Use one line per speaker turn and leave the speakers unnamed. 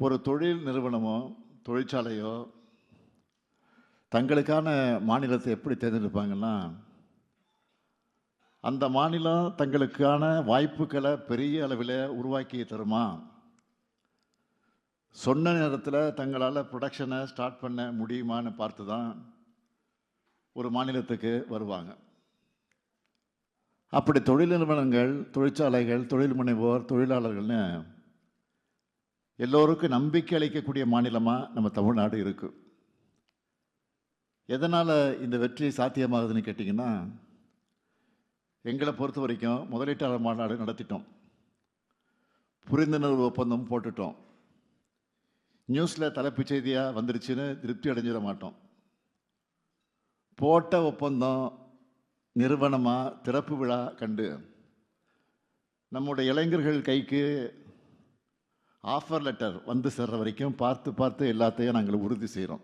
ஒரு தொழில் நிறுவனமோ தொழிற்சாலையோ தங்களுக்கான மாநிலத்தை எப்படி தேர்ந்தெடுப்பாங்கன்னா, அந்த மாநிலம் தங்களுக்கான வாய்ப்புகளை பெரிய அளவில் உருவாக்கி தருமா, சொன்ன நேரத்தில் தங்களால் ப்ரொடக்ஷனை ஸ்டார்ட் பண்ண முடியுமான்னு பார்த்து தான் ஒரு மாநிலத்துக்கு வருவாங்க. அப்படி தொழில் நிறுவனங்கள், தொழிற்சாலைகள், தொழில் முனைவோர், தொழிலாளர்கள்னு எல்லோருக்கும் நம்பிக்கை அளிக்கக்கூடிய மாநிலமாக நம்ம தமிழ்நாடு இருக்குது. எதனால் இந்த வெற்றி சாத்தியமாகுதுன்னு கேட்டிங்கன்னா, எங்களை பொறுத்த வரைக்கும் முதலீட்டாளர் மாநாடு நடத்திட்டோம், புரிந்துணர்வு ஒப்பந்தம் போட்டுட்டோம். நியூஸில் தலைப்புச் செய்தியாக வந்துருச்சுன்னு திருப்தி அடைஞ்சிட மாட்டோம். போட்ட ஒப்பந்தம் நிறுவனமாக திறப்பு விழா கண்டு நம்முடைய இளைஞர்கள் கைக்கு ஆஃபர் லெட்டர் வந்து சேர்ற வரைக்கும் பார்த்து பார்த்து எல்லாத்தையும் நாங்கள் உறுதி செய்கிறோம்.